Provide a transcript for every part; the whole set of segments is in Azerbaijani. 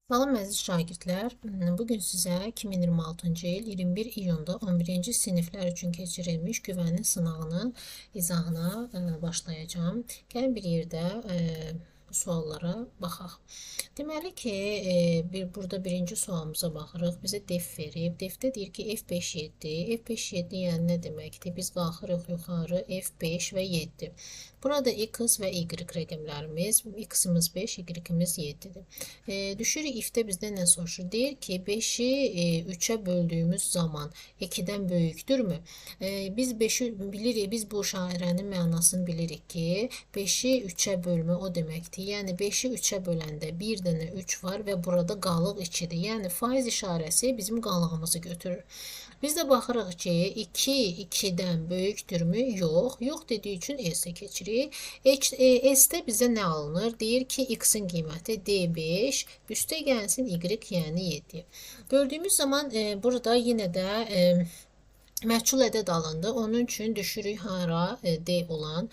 Salam əziz şagirdlər, bugün sizə 2026-cı il 21 iyunda 11-ci siniflər üçün keçirilmiş güvənlik sınağının izahına başlayacağım. Gəlin bir yerdə bu suallara baxaq. Deməli ki, burada birinci sualımıza baxırıq. Bizə def verib. Defdə deyir ki, F5-7. F5-7 yəni nə deməkdir? Biz qalxırıq yuxarı F5 və 7. Burada x və y rəqəmlərimiz, x-imiz 5, y-imiz 7-dir. Düşürük ifdə bizdən nə soruşur? Deyir ki, 5-i 3-ə böldüyümüz zaman 2-dən böyükdürmü? Biz 5-i bilirik, biz bu şairənin mənasını bilirik ki, 5-i 3-ə bölmə o deməkdir. Yəni 5-i 3-ə böləndə bir dənə 3 var və burada qalıq 2-dir. Yəni faiz işarəsi bizim qalığımızı götürür. Biz də baxırıq ki, 2 2-dən böyükdürmü? Yox. Yox dediyi üçün S-ə keçirik. S-də bizə nə alınır? Deyir ki, x-in qiyməti D5, üstə gəlsin y, yəni 7. Gördüyümüz zaman burada yenə də məchul ədəd alındı. Onun üçün düşürük hara D olan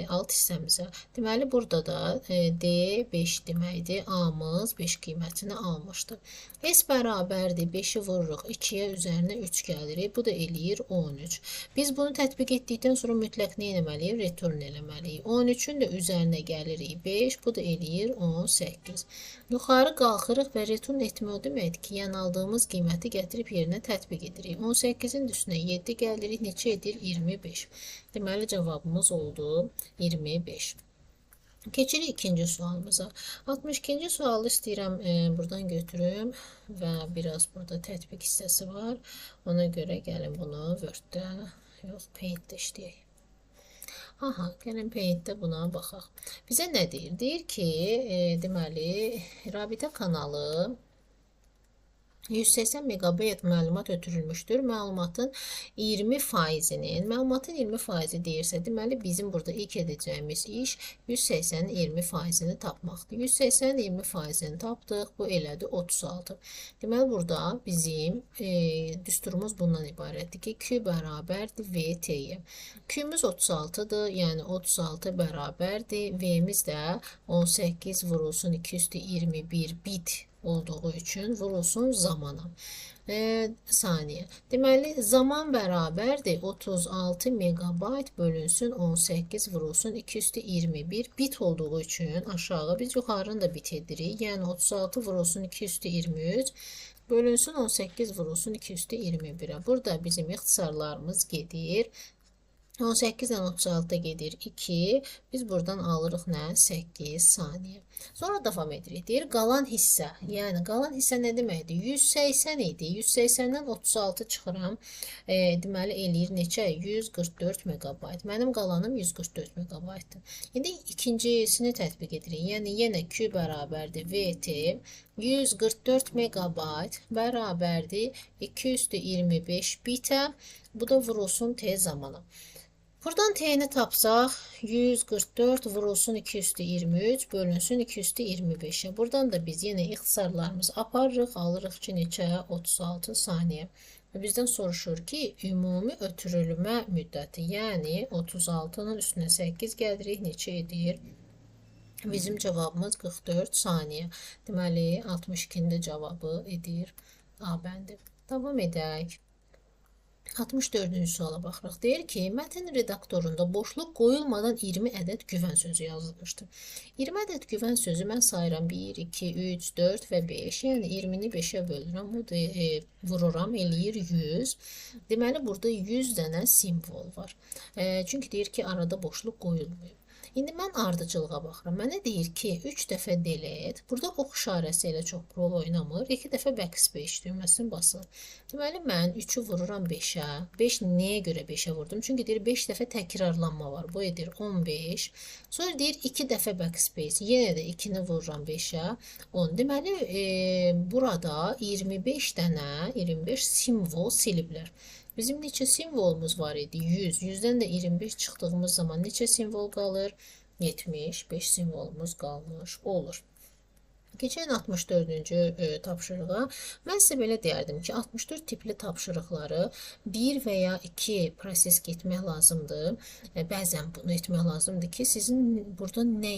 alt hissəmizə. Deməli, burada da D 5 deməkdir. A-mız 5 qiymətini almışdı. S bərabərdir. 5-i vururuq. 2-yə üzərinə 3 gəlirik. Bu da eləyir 13. Biz bunu tətbiq etdikdən sonra mütləq nə etməliyik? Return eləməliyik. 13-ün də üzərinə gəlirik 5. Bu da eləyir 18. Yuxarı qalxırıq və return etmə o deməkdir ki, yəni aldığımız qiyməti gətirib yerinə tətbiq edirik. 18-in üstünə 7 gəlirik, neçə edir? 25. Deməli, cavabımız oldu 25. Keçirik ikinci sualımıza. 62-ci sualı istəyirəm buradan götürüm və biraz burada tətbiq hissəsi var. Ona görə gəlin bunu Word-də, yox, Paint-də işləyək. Aha, gəlin Paint-də buna baxaq. Bizə nə deyir? Deyir ki, deməli, rabitə kanalı 180 megabayt məlumat ötürülmüşdür. Məlumatın 20%-i deyirsə, deməli bizim burada ilk edəcəyimiz iş 180-in 20%-ni tapmaqdır. 180-in 20%-ni tapdıq. Bu elədi 36. Deməli burada bizim düsturumuz bundan ibarətdir ki, Q bərabərdir VT-yə. Q-miz 36-dır, yəni 36 bərabərdir. V-miz də 18 vurulsun 221 bit olduğu üçün vurulsun zamana. Saniyə. Deməli, zaman bərabərdir 36 megabayt bölünsün 18 vurulsun 221 bit olduğu üçün aşağı biz yuxarını da bit edirik. Yəni 36 vurulsun 223 bölünsün 18 vurulsun 221-ə. Burada bizim ixtisarlarımız gedir. 18-dən 36 gedir 2. Biz buradan alırıq nə? 8 saniyə. Sonra davam edirik. Deyir, qalan hissə. Yəni, qalan hissə nə deməkdir? 180 idi. 180-dən 36 çıxıram. Deməli, eləyir neçə? 144 megabayt. Mənim qalanım 144 megabaytdır. İndi ikincisini tətbiq edirik. Yəni, yenə Q bərabərdir VT. 144 megabayt bərabərdir 225 bitə. Bu da vurulsun T zamana. Buradan T'ni tapsaq, 144 vurulsun 223 bölünsün 225'e. Buradan da biz yine ixtisarlarımız aparırıq, alırıq ki, neçə? 36 saniyə. Bizdən soruşur ki, ümumi ötürülmə müddəti, yəni 36'nın üstünə 8 gəlirik, neçə edir? Bizim cavabımız 44 saniyə. Deməli, 62'nin də cavabı edir A bəndi. Davam edək. 64-cü suala baxırıq. Deyir ki, mətn redaktorunda boşluq qoyulmadan 20 ədəd güvən sözü yazılmışdır. 20 ədəd güvən sözü mən sayıram 1, 2, 3, 4 və 5. Yəni 20-ni 5-ə bölürəm. Vururam, eləyir 100. Deməli, burada 100 dənə simvol var. Çünki deyir ki, arada boşluq qoyulmuyor. İndi mən ardıcılığa baxıram. Mənə deyir ki, 3 dəfə delete. Burada ox işarəsi ilə çox rol oynamır. 2 dəfə backspace düyməsini basın. Deməli, mən 3'ü vururam 5'ə. 5 nəyə görə 5'ə vurdum? Çünki deyir 5 dəfə təkrarlanma var. Bu edir 15. Sonra deyir 2 dəfə backspace. Yenə də 2'ni vururam 5'ə. 10. Deməli, burada 25 dənə, 25 simvol siliblər. Bizim neçə simvolumuz var idi? 100. 100'dən də 25 çıxdığımız zaman neçə simvol qalır? 75 simvolumuz qalmış olur. Keçən 64-cü tapşırığa mən sizə belə deyərdim ki, 64 tipli tapşırıqları bir və ya iki proses getmək lazımdır. Bəzən bunu etmək lazımdır ki, sizin burada nə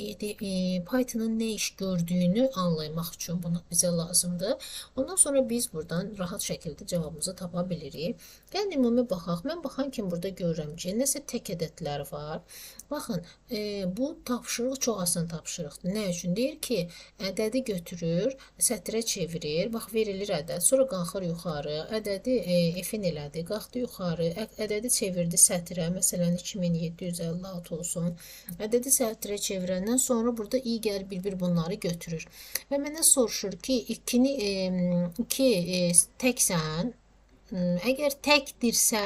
Python'ın nə iş gördüyünü anlamaq üçün bunu bizə lazımdır. Ondan sonra biz buradan rahat şəkildə cavabımızı tapa bilirik. Gəlin ümumi baxaq. Mən baxan kimi burada görürəm ki, nəsə tək ədədlər var. Baxın, bu tapşırıq çox asan tapşırıqdır. Nə üçün? Deyir ki, ədədi götürür, sətrə çevirir, bax verilir ədəd, sonra qalxır yuxarı, ədədi F-in elədi, qalxdı yuxarı, ədədi çevirdi sətrə, məsələn 2756 olsun. Ədədi sətrə çevirəndən sonra burada i gəl bir-bir bunları götürür. Və mənə soruşur ki, 2 təksən, əgər təkdirsə,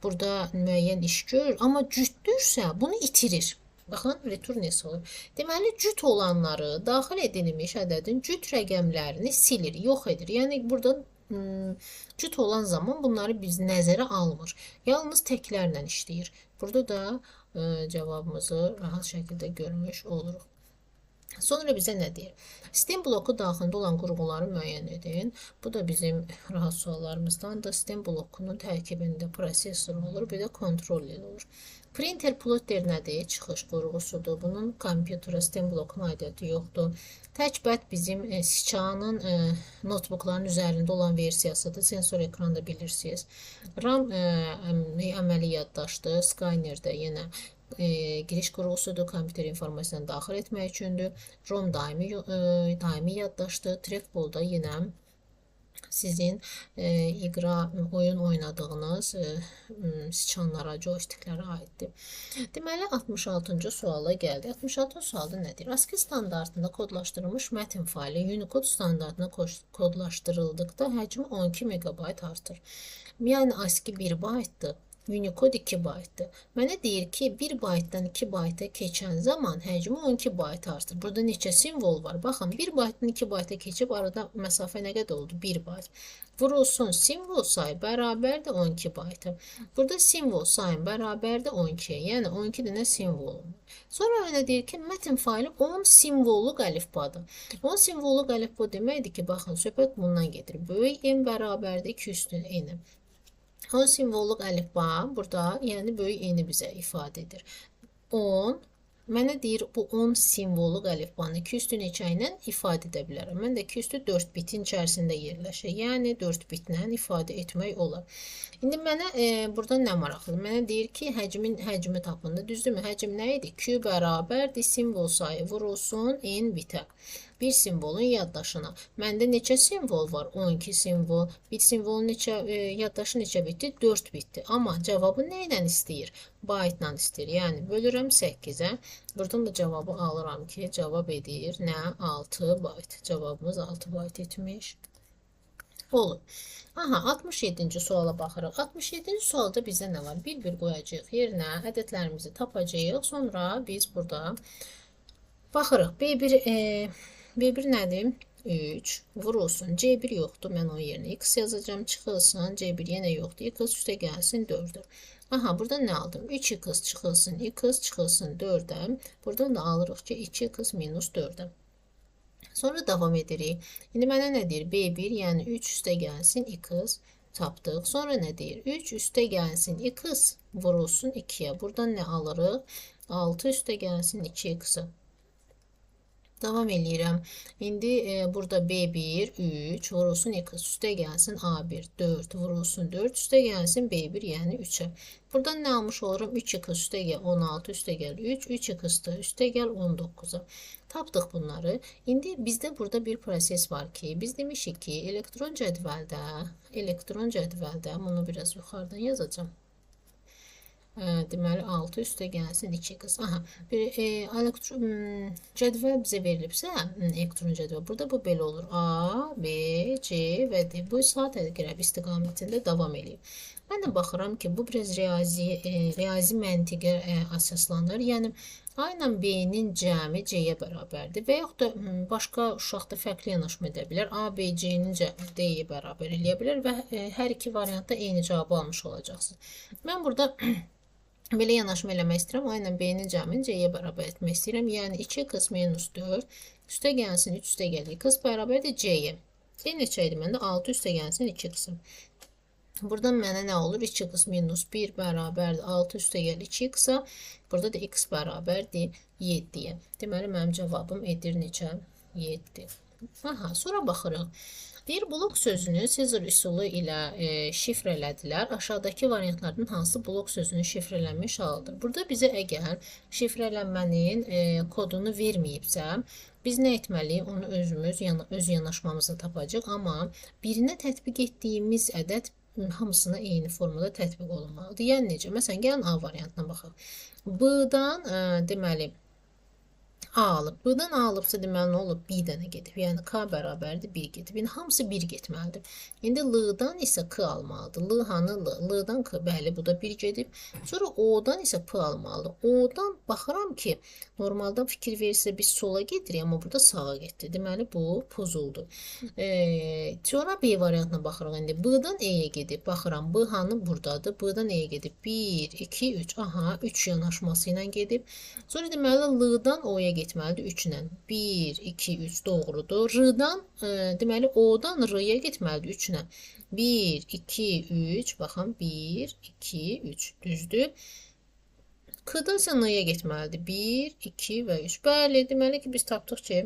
burada müəyyən iş görür, amma cütdürsə, bunu itirir. Baxın, return nəsə olur. Deməli, cüt olanları, daxil edilmiş ədədin cüt rəqəmlərini silir, yox edir. Yəni, burada cüt olan zaman bunları biz nəzərə almır. Yalnız təklərlə işləyir. Burada da cavabımızı rahat şəkildə görmüş oluruq. Sonra bizə nə deyir? Sistem bloku daxilində olan qurğuları müəyyən edin. Bu da bizim rahat suallarımızdandır. Sistem blokunun tərkibində prosesor olur, bir də kontroller olur. Printer plotter nədir? Çıxış qurğusudur. Bunun kompüterə, sistem blokuna aidiyyəti yoxdur. Touchpad bizim Siçanın notebookların üzərində olan versiyasıdır. Sensor ekranda bilirsiniz. RAM əməli yaddaşdır. Skyner-də yenə giriş qurğusudur, kompüter informasiyanı daxil etmək üçündür. ROM daimi yaddaşdır. Trackball-da yenə sizin oyun oynadığınız siçanlara, joysticklərə aiddir. Deməli, 66-cı suala gəldi. 66-cı sualda nədir? ASCII standartında kodlaşdırılmış mətin faylı Unicode standartına kodlaşdırıldıqda həcmi 12 MB artır. Yəni, ASCII 1 baytdır. Unicode 2 baytdır. Mənə deyir ki, 1 baytdan 2 bayta keçən zaman həcmi 12 bayt artır. Burada neçə simvol var? Baxın, 1 baytdan 2 bayta keçib arada məsafə nə qədər oldu? 1 bayt. Vurulsun simvol sayı bərabərdir 12 bayta. Burada simvol sayı bərabərdir 12-yə. Yəni 12 dənə simvol. Sonra mənə deyir ki, mətin faylı 10 simvolluq əlifbadır. 10 simvolluq əlifba deməkdir ki, baxın, söhbət bundan gedir. Böyük M bərabərdir 2 üstün N. 10 simvolluq əlifba burada, yəni böyük N-i bizə ifadə edir. 10, mənə deyir, bu 10 simvolluq əlifbanı 2 üstü neçə ilə ifadə edə bilərəm. Mən də 2 üstü 4 bitin içərisində yerləşir. Yəni 4 bitlə ifadə etmək olar. İndi mənə burada nə maraqlıdır? Mənə deyir ki, həcmi tapında, düzdürmü? Həcm nə idi? Q bərabərdir, simvol sayı vurulsun N bitə. Bir simvolun yaddaşına. Məndə neçə simvol var? 12 simvol. Bir simvolun yaddaşı neçə bitdi? 4 bitdi. Amma cavabı nə ilə istəyir? Baytla istəyir. Yəni, bölürəm 8-ə. Buradan da cavabı alıram ki, cavab edir nə? 6 bayt. Cavabımız 6 bayt etmiş olur. Aha, 67-ci suala baxırıq. 67-ci sualda bizə nə var? Bir-bir qoyacaq yerinə, ədədlərimizi tapacağıq. Sonra biz burada baxırıq. B1 nədir? 3 vurulsun. C1 yoxdur. Mən onun yerinə X yazacağım. Çıxılsın. C1 yenə yoxdur. X üstə gəlsin 4-dür. Aha, burada nə aldım? 3x çıxılsın. X çıxılsın 4-ə. Buradan da alırıq ki, 2x minus 4-ə. Sonra davam edirik. İndi mənə nə deyir? B1, yəni 3 üstə gəlsin X tapdıq. Sonra nə deyir? 3 üstə gəlsin X vurulsun 2-yə. Buradan nə alırıq? 6 üstə gəlsin 2x-ə. Davam eləyirəm. İndi burada B1, 3 vurulsun X üstə gəlsin A1, 4 vurulsun 4 üstə gəlsin B1, yəni 3-ə. Buradan nə almış olurum? 3x üstə gəl 16 üstə gəl 3, 3x üstə gəl 19-a. Tapdıq bunları. İndi bizdə burada bir proses var ki, biz demişik ki, elektron cədvəldə, bunu biraz yuxarıdan yazacağım. Deməli 6 üstə gəlsin 2x. Aha, bir cədvəl bizə verilibsə, elektron cədvəl. Burada bu belə olur. A, B, C və D. Bu saat əqrəb istiqamətində davam eləyir. Mən də baxıram ki, bu biraz riyazi məntiqə əsaslanır. Yəni A ilə B-nin cəmi C-yə bərabərdir və yaxud da başqa uşaqda fərqli yanaşma edə bilər. A, B, C-nin cəmi D-yə bərabər eləyə bilər və hər iki variantda eyni cavabı almış olacaqsınız. Mən burada Belə yanaşma eləmək istəyirəm. A ilə B-nin cəmini C-yə bərabər etmək istəyirəm. Yəni 2x minus 4 üstə gəlsin 3 üstə gəlir. X bərabərdir C-yə. C neçə idi məndə? 6 üstə gəlsin 2x. Buradan mənə nə olur? 2x minus 1 bərabərdir 6 üstə gəlir 2x-a. Burada da x bərabərdir 7-yə. Deməli, mənim cavabım edir neçə? 7. Aha, sonra baxırıq. Deyir, blok sözünü Sezar üsulu ilə şifrələdilər. Aşağıdakı variantlardan hansı blok sözünün şifrələnmiş halıdır? Burada bizə əgər şifrələnmənin kodunu verməyibsə, biz nə etməliyik? Onu özümüz öz yanaşmamızda tapacaq. Amma birinə tətbiq etdiyimiz ədəd hamısına eyni formada tətbiq olunmalıdır. Yəni necə? Məsələn, gəlin A variantına baxaq. B-dan deməli A alıb. B-dan A alıbsa deməli nə olub? Bir dənə gedib. Yəni K bərabərdir 1 gedib. Yəni hamısı 1 getməlidir. İndi L-dan isə K almalıdır. L hanı L? L-dan K. Bəli, bu da 1 gedib. Sonra O-dan isə P almalıdır. O-dan baxıram ki, normaldan fikir verirsə biz sola gedirik, amma burada sağa getdi. Deməli bu pozuldu. Sonra B variantına baxırıq. İndi B-dan E-yə gedib. Baxıram, B hanı buradadır. B-dan E-yə gedib. 1, 2, 3. Aha, 3 yanaşması ilə gedib. Sonra deməli L-dan O-ya getməlidir 3 ilə. 1, 2, 3 doğrudur. R-dan, deməli O-dan R-ya getməlidir 3 ilə. 1, 2, 3, baxın 1, 2, 3 düzdür. K-dan isə N-ya getməlidir. 1, 2 və 3. Bəli, deməli ki, biz tapdıq ki,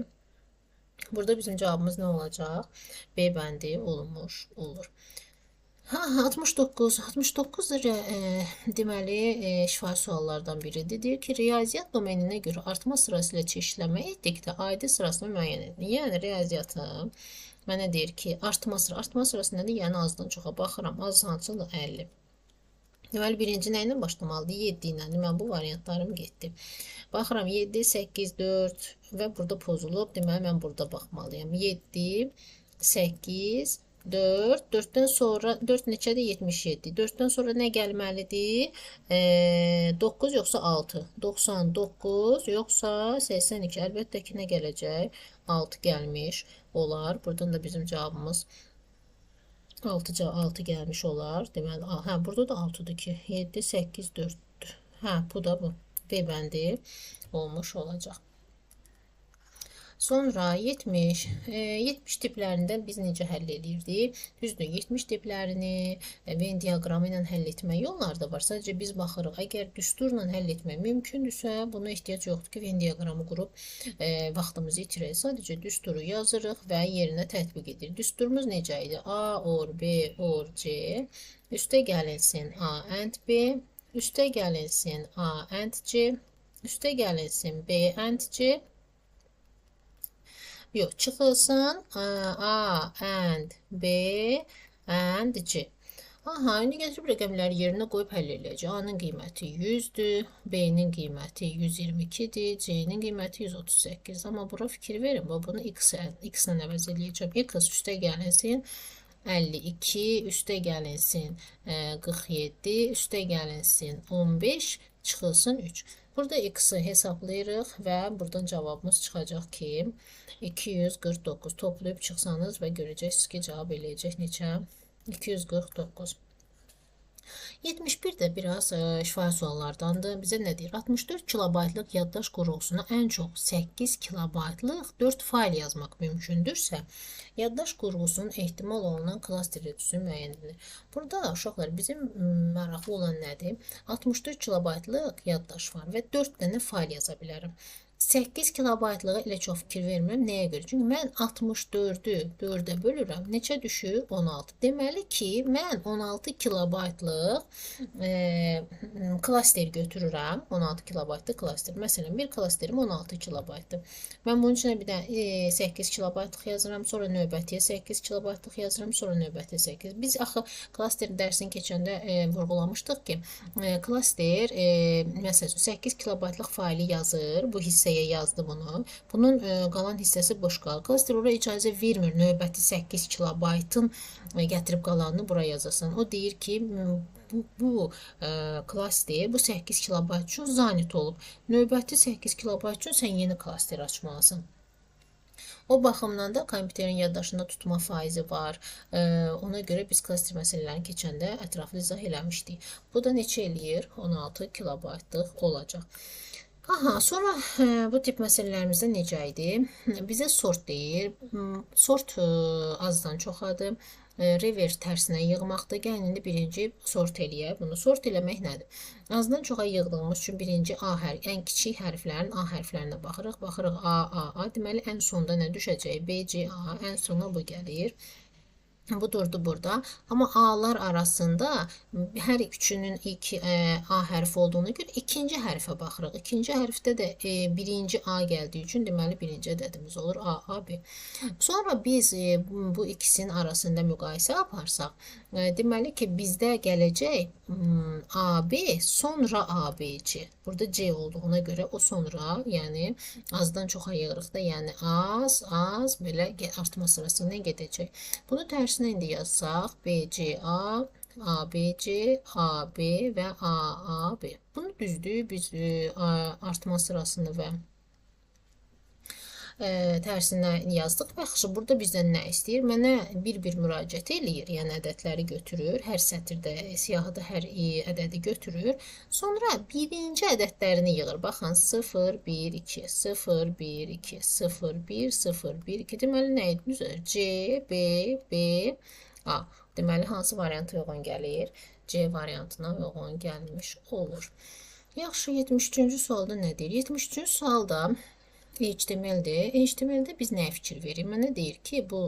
burada bizim cavabımız nə olacaq? B bəndi olunmuş olur. 69. 69 da deməli şifahi suallardan biridir. Deyir ki, riyaziyyat domeninə görə artma sırası ilə çeşidləmə etdikdə adi sırasını müəyyən edin. Yəni riyaziyyatı mənə deyir ki, artma sırası nədir? Yəni azdan çoxa baxıram. Az hansıdır? 50. Deməli, birinci nə ilə başlamalıdır? 7 ilə. Deməli, bu variantlarım getdi. Baxıram, 7, 8, 4 və burada pozulub. Deməli, mən burada baxmalıyım. 7, 8, 4, 4-dən sonra, 4 neçədir? 77. 4-dən sonra nə gəlməlidir? 9 yoxsa 6? 99 yoxsa 82. Əlbəttə ki, nə gələcək? 6 gəlmiş olar. Buradan da bizim cavabımız 6 gəlmiş olar. Deməli, hə, burada da 6-dır ki. 7, 8, 4-dür. Hə, bu da bu. B bəndi olmuş olacaq. Sonra 70. 70 tiplərində biz necə həll edirdik? Düzdür, 70 tiplərini Venn diaqramı ilə həll etmə yolları da var. Sadəcə biz baxırıq. Əgər düsturla həll etmək mümkündürsə, buna ehtiyac yoxdur ki, Venn diaqramı qurub vaxtımızı itirək. Sadəcə düsturu yazırıq və yerinə tətbiq edirik. Düsturumuz necə idi? A or B or C. Üstə gəlinsin A and B. Üstə gəlinsin A and C. Üstə gəlinsin B and C. Yox, çıxılsın A and B and C. Aha, indi gətirib rəqəmləri yerinə qoyub həll eləyəcək. A-nın qiyməti 100-dür, B-nin qiyməti 122-dir, C-nin qiyməti 138. Amma bura fikir verin, bunu x-lə əvəz eləyəcəm. X üstə gəlinsin 52, üstə gəlinsin 47, üstə gəlinsin 15, çıxılsın 3. Burada x-i hesablayırıq və buradan cavabımız çıxacaq ki, 249. Toplayıb çıxsanız və görəcəksiniz ki, cavab eləyəcək neçə? 249. 71 də biraz şifahi suallardandır. Bizə nə deyir? 64 kilobaytlıq yaddaş qurğusuna ən çox 8 kilobaytlıq 4 fayl yazmaq mümkündürsə, yaddaş qurğusunun ehtimal olunan klaster rediusu müəyyən edilir. Burada uşaqlar bizim maraqlı olan nədir? 64 kilobaytlıq yaddaş var və 4 dənə fayl yaza bilərəm. 8 kilobaytlığa elə çox fikir vermirəm. Nəyə görə? Çünki mən 64-ü 4-ə bölürəm. Neçə düşür? 16. Deməli ki, mən 16 kilobaytlıq klaster götürürəm. 16 kilobaytlıq klaster. Məsələn, bir klasterim 16 kilobaytdır. Mən bunun üçün bir də 8 kilobaytlıq yazıram, sonra növbətiyə 8 kilobaytlıq yazıram, sonra növbətiyə 8. Biz axı klaster dərsini keçəndə vurğulamışdıq ki, klaster məsələn 8 kilobaytlıq faylı yazır. Bu hissəyə yazdı bunu. Bunun qalan hissəsi boş qalır. Klaster oraya icazə vermir. Növbəti 8 kilobaytın gətirib qalanını buraya yazasan. O deyir ki, bu klaster bu 8 kilobayt üçün zanit olub. Növbəti 8 kilobayt üçün sən yeni klaster açmalısın. O baxımdan da kompüterin yaddaşında tutma faizi var. Ona görə biz klaster məsələlərini keçəndə ətraflı izah eləmişdik. Bu da neçə eləyir? 16 kilobaytlıq olacaq. Aha, sonra bu tip məsələlərimizdə necə idi? Bizə sort deyir. Sort azdan çoxadır. Reverse tərsinə yığmaqdır. Gəlin indi birinci sort eləyək. Bunu sort eləmək nədir? Azdan çoxa yığdığımız üçün birinci A hərfi, ən kiçik hərflərin A hərflərinə baxırıq. Baxırıq A. Deməli, ən sonda nə düşəcək? B, C, A. Ən sona bu gəlir. Bu durdu burada. Ama A'lar arasında her üçünün ilk A hərfi olduğuna görə ikinci hərfə baxırıq. İkinci hərfdə də birinci A gəldiyi üçün deməli birinci ədədimiz olur A, A, B. Sonra biz bu ikisinin arasında müqayisə aparsaq, deməli ki bizdə gələcək AB sonra ABC. Burada C olduğuna görə o sonra, yəni azdan çoxa yığırıq da, yəni az belə artma sırasında gedəcək. Bunu tərsinə indi yazsaq, BCA, ABC, AB və AAB. Bunu düzdür, biz artma sırasını və tərsinə yazdıq. Yaxşı, burada bizdən nə istəyir? Mənə bir-bir müraciət eləyir, yəni ədədləri götürür. Hər sətirdə, siyahıda hər ədədi götürür. Sonra birinci ədədlərini yığır. Baxın, 0, 1, 2, 0, 1, 2, 0, 1, 0, 1, 2. Deməli, nə idi? C, B, B, A. Deməli, hansı variantı uyğun gəlir? C variantına uyğun gəlmiş olur. Yaxşı, 73-cü sualda nə deyir? 73-cü sualda HTML-dir. HTML-də biz nəyə fikir veririk? Mənə deyir ki, bu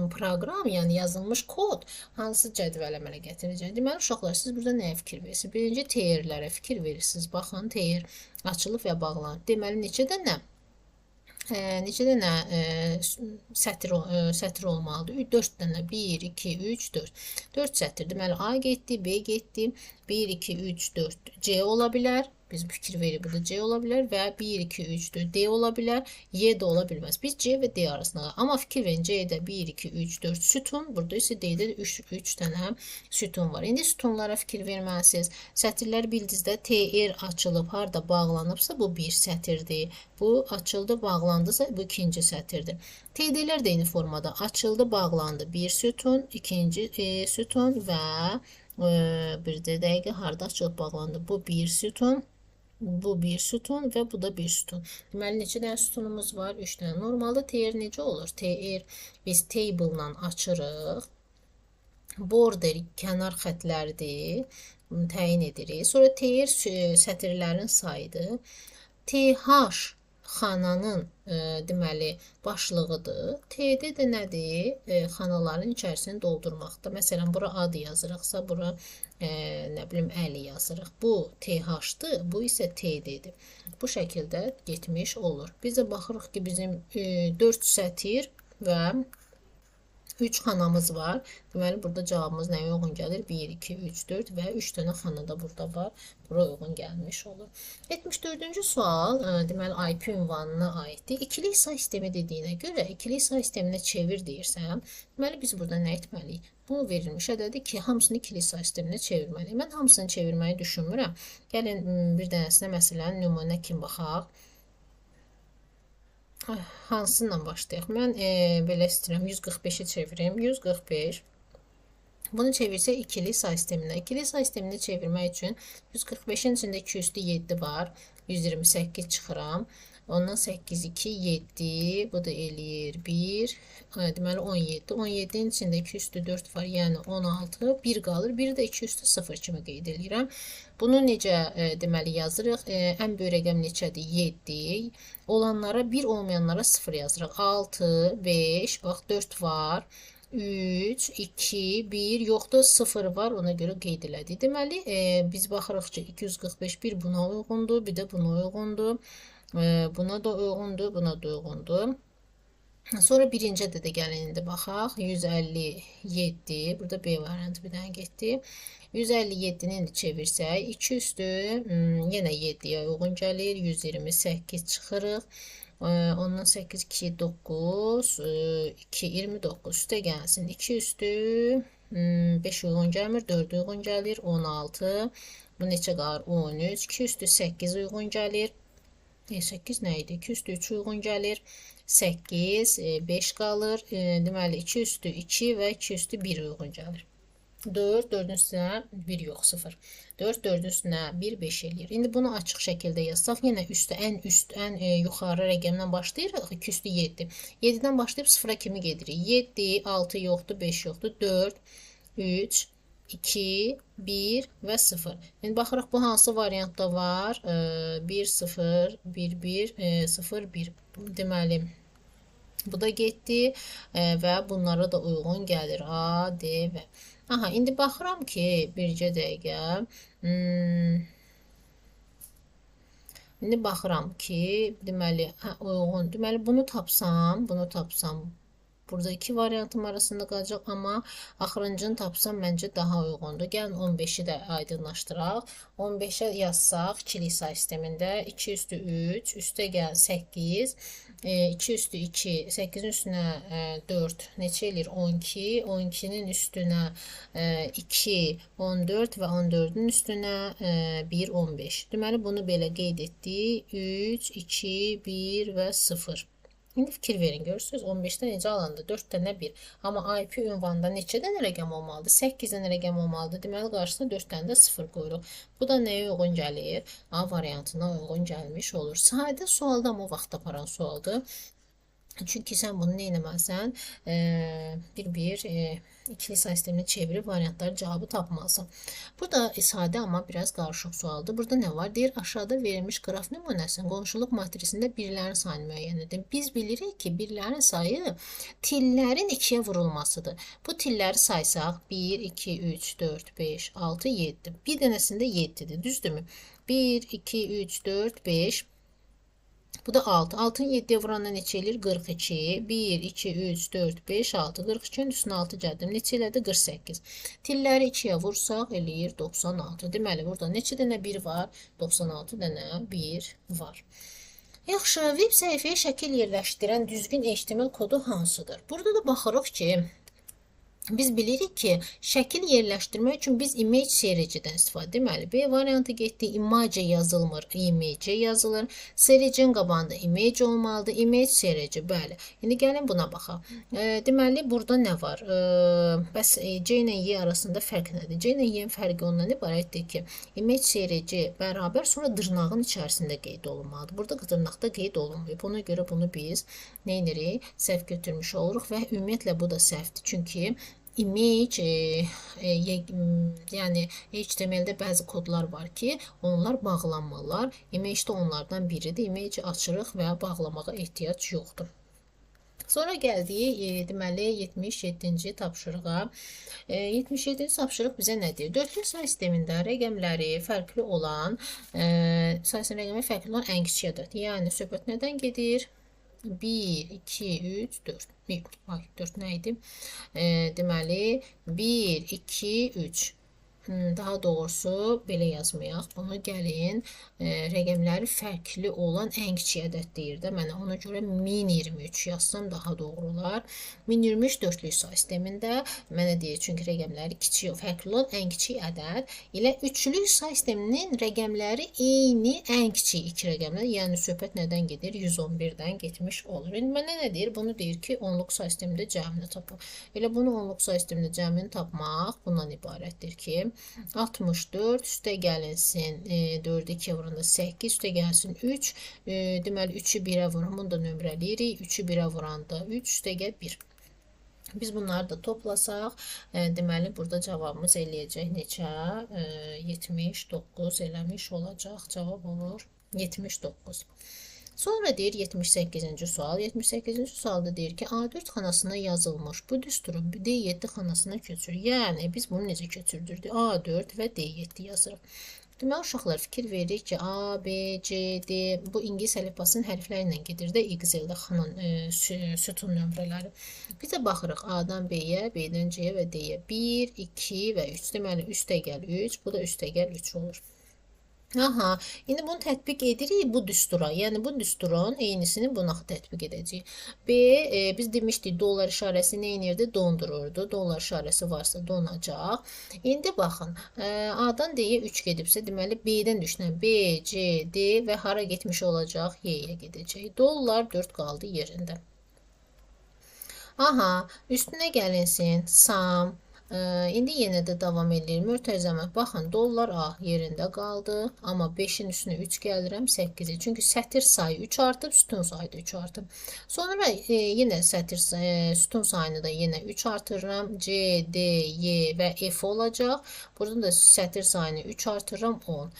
proqram, yəni yazılmış kod hansı cədvələ mənə gətirəcək? Deməli, uşaqlar, siz burada nəyə fikir verirsiniz? Birinci teyirlərə fikir verirsiniz. Baxın, teyir açılıb və bağlanıb. Deməli, neçə dənə sətir olmalıdır? 4 dənə, 1, 2, 3, 4. 4 sətir. Deməli, A getdi, B getdi, 1, 2, 3, 4 C ola bilər. Biz fikir verib, burada C ola bilər və 1, 2, 3, 4 D ola bilər, Y də ola bilməz. Biz C və D arasında. Amma fikir verin, C'də 1, 2, 3, 4 sütun, burada isə D'də 3 dənə sütun var. İndi sütunlara fikir verməlisiniz. Sətirlər bildinizdə TR açılıb, harada bağlanıbsa bu bir sətirdir. Bu açıldı, bağlandısa bu ikinci sətirdir. TD'lər də eyni formada açıldı, bağlandı. Bir sütun, ikinci sütun və bir də dəqiqə harada açılıb, bağlandı. Bu bir sütun. Bu bir sütun və bu da bir sütun. Deməli, neçə dənə sütunumuz var? 3 dənə. Normalda TR necə olur? TR biz table-la açırıq. Border kənar xətlərdir. Bunu təyin edirik. Sonra TR sətirlərin sayıdır. TH xananın deməli başlığıdır. TD də nədir? Xanaların içərisini doldurmaqda. Məsələn, bura ad yazırıqsa, bura nə bilim 50 yazırıq. Bu TH-dır, bu isə TD-dir. Bu şəkildə getmiş olur. Biz də baxırıq ki, bizim 4 sətir və 3 xanamız var. Deməli, burada cavabımız nəyə uyğun gəlir? 1, 2, 3, 4 və 3 dənə xana da burada var. Bura uyğun gəlmiş olur. 74-cü sual, deməli, IP ünvanına aiddir. İkili hissa sistemi dediyinə görə, ikili hissa sisteminə çevir deyirsəm, deməli, biz burada nə etməliyik? Bu verilmiş ədədir ki, hamısını ikili hissa sisteminə çevirməliyik. Mən hamısını çevirməyi düşünmürəm. Gəlin, bir dənəsinə, məsələn, nümunə kimi baxaq. Hansından başlayaq? Mən belə istəyirəm, 145-i çevirim. 145. Bunu çevirsək ikili hissa sisteminə. İkili hissa sisteminə çevirmək üçün 145-in içində 2 üstü 7 var. 128 çıxıram. Ondan 8, 2, 7. Bu da eləyir 1. Deməli 17. 17-nin içində 2 üstü 4 var. Yəni 16. 1 qalır. 1 də 2 üstü 0 kimi qeyd edirəm. Bunu necə deməli yazırıq? Ən böyük rəqəm neçədir? 7. Olanlara 1, olmayanlara 0 yazırıq. 6, 5, bax 4 var. 3, 2, 1, yoxdur 0 var, ona görə qeyd elədik. Deməli, biz baxırıq ki, 245 bir buna uyğundur, bir də buna uyğundur. Buna da uyğundur, buna da uyğundur. Sonra birinci ədədə gəlin indi baxaq. 157, burada B variantı bir dənə getdi. 157-ni indi çevirsək, 2 üstü yenə 7-yə uyğun gəlir. 128 çıxırıq. Ondan 8, 2, 9, 2, 29 üstə gəlsin. 2 üstü 5 uyğun gəlmir, 4 uyğun gəlir, 16. Bu neçə qalır? 13. 2 üstü 8 uyğun gəlir. 8 nə idi? 2 üstü 3 uyğun gəlir. 8, 5 qalır. Deməli 2 üstü 2 və 2 üstü 1 uyğun gəlir. 4, 4-ün üstünə 1 yox, 0. 4, 4-ün üstünə 1, 5 eləyir. İndi bunu açıq şəkildə yazsaq, yenə ən yuxarı rəqəmdən başlayırıq. 2 üstü 7. 7-dən başlayıb 0-a kimi gedirik. 7, 6 yoxdur, 5 yoxdur. 4, 3, 2, 1 və 0. İndi baxırıq, bu hansı variantda var? 1, 0, 1, 1, 0, 1. Deməli, bu da getdi və bunlara da uyğun gəlir. A, D və... Aha, indi baxıram ki, bircə dəqiqə. İndi baxıram ki, deməli, uyğun. Deməli, bunu tapsam. Burada iki variantım arasında qalacaq, amma axırıncını tapsam məncə daha uyğundur. Gəlin 15-i də aydınlaşdıraq. 15-ə yazsaq, ikilik say sistemində 2 üstü 3, üstə gəl 8, 2 üstü 2, 8-in üstünə 4, neçə eləyir? 12, 12-nin üstünə 2, 14 və 14-ün üstünə 1, 15. Deməli, bunu belə qeyd etdik. 3, 2, 1 və 0. İndi fikir verin, görürsünüz, 15-dən necə alındı? 4 dənə 1. Amma IP ünvanında neçə dənə rəqəm olmalıdır? 8 dənə rəqəm olmalıdır. Deməli, qarşısına 4 dənə də 0 qoyuruq. Bu da nəyə uyğun gəlir? A variantına uyğun gəlmiş olur. Sadə sualda amma vaxt aparan sualdır. Çünki sən bunu nə etməlisən? Bir ikili say sistemini çevirib variantları cavabı tapmalısın. Burada sadə amma biraz qarışıq sualdır. Burada nə var? Deyir, aşağıda verilmiş qraf nümunəsinin qonşuluq matrisində birlərin sayını müəyyən edin. Biz bilirik ki, birlərin sayı tillərin 2-yə vurulmasıdır. Bu tilləri saysaq 1, 2, 3, 4, 5, 6, 7. Bir dənəsində 7-dir, düzdürmü? 1, 2, 3, 4, 5. Bu da 6. 6'ın 7'ye vuranla neçə eləyir? 42. 1, 2, 3, 4, 5, 6. 42'nin üstünə 6 gəldim. Neçə elədi? 48. Tilləri 2'yə vursaq eləyir 96. Deməli, burada neçə dənə 1 var? 96 dənə 1 var. Yaxşı, web səhifəyə şəkil yerləşdirən düzgün HTML kodu hansıdır? Burada da baxırıq ki, biz bilirik ki, şəkil yerləşdirmək üçün biz image sericidən istifadə. Deməli, B variantı getdi, image yazılmır, image yazılır. Sericin qabağında image olmalıdır, image serici, bəli. İndi gəlin buna baxaq. Deməli, burada nə var? Bəs C ilə Y arasında fərq nədir? C ilə Y-in fərqi ondan ibarətdir ki, image serici bərabər, sonra dırnağın içərisində qeyd olunmalıdır. Burada dırnaqda qeyd olunmuyor. Buna görə bunu biz nə edirik? Səhv götürmüş oluruq və ümumiyyətlə bu da səhvdir. Çünki image, yəni HTML-də bəzi kodlar var ki, onlar bağlanmalar. Image də onlardan biridir. Image açırıq və bağlamağa ehtiyac yoxdur. Sonra gəldik, deməli, 77-ci tapşırığa. 77-ci tapşırıq bizə nə deyir? Dörtlü say sistemində rəqəmləri fərqli olan, say sistemi rəqəmi fərqli olan ən kiçik ədəd. Yəni, söhbət nədən gedir? 1, 2, 3, 4. Ay, 4 nə idi? Deməli, 1, 2, 3. Daha doğrusu belə yazmayaq. Bunu gəlin rəqəmləri fərqli olan ən kiçik ədəd deyir də. Mənə ona görə 1023 yazsam daha doğru olar. 1023 dörtlük say sistemində mənə deyir, çünki rəqəmləri kiçik, fərqli olan ən kiçik ədəd ilə üçlük say sisteminin rəqəmləri eyni ən kiçik iki rəqəmlər. Yəni söhbət nədən gedir? 111-dən getmiş olur. İndi mənə nə deyir? Bunu deyir ki, onluq say sistemində cəmini tapaq. Elə bunu onluq say sistemində cəmini tapmaq bundan ibarətdir ki, 64 üstə gəlinsin 4-ü 2-yə vuranda 8, üstə gəlsin 3. Deməli 3-ü 1-ə vuran, bunu da nömrələyirik. 3-ü 1-ə vuranda 3, üstə gəl 1. Biz bunları da toplasaq, deməli burada cavabımız eləyəcək neçə? 79 eləmiş olacaq. Cavab olur 79. Sonra deyir 78-ci sual. 78-ci sualda deyir ki, A4 xanasına yazılmış bu düsturun D7 xanasına köçür. Yəni, biz bunu necə köçürdürdük? A4 və D7 yazırıq. Deməli, uşaqlar fikir veririk ki, A, B, C, D, bu İngilis əlifbasının hərfləri ilə gedir də Excel-də xanın sütun nömrələri. Biz də baxırıq A-dan B-yə, B-dən C-yə və D-yə. 1, 2 və 3. Deməli, üstə gəl 3, bu da üstə gəl 3 olur. Aha, indi bunu tətbiq edirik bu düstura. Yəni bu düsturun eynisini buna tətbiq edəcəyik. B, biz demişdik dollar işarəsi nə edirdi? Dondururdu. Dollar işarəsi varsa donacaq. İndi baxın, A-dan D-yə 3 gedibsə, deməli B-dən düşünən B, C, D və hara getmiş olacaq? Y-yə gedəcək. Dollar 4 qaldı yerində. Aha, üstünə gəlinsin. Sam. İndi yenə də davam edir. Möhtəzəmə. Baxın, dollar A yerində qaldı. Amma 5-in üstünə 3 gəlirəm 8-ə. Çünki sətir sayı 3 artıb, sütun sayı da 3 artıb. Sonra yenə sətir sütun sayını da yenə 3 artırıram. C, D, Y və F olacaq. Burada da sətir sayını 3 artırıram 10.